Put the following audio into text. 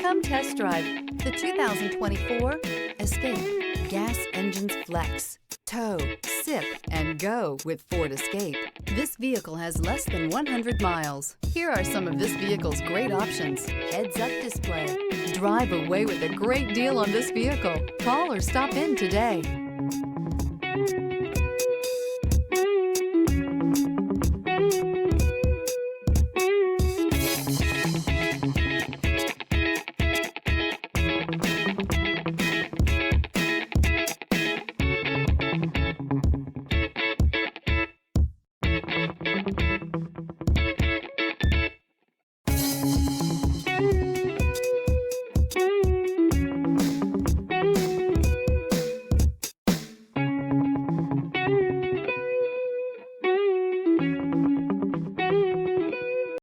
Come test drive the 2024 Escape. Gas engines flex, tow, sip, and go with Ford Escape. This vehicle has less than 100 miles. Here are some of this vehicle's great options: heads-up display. Drive away with a great deal on this vehicle. Call or stop in today.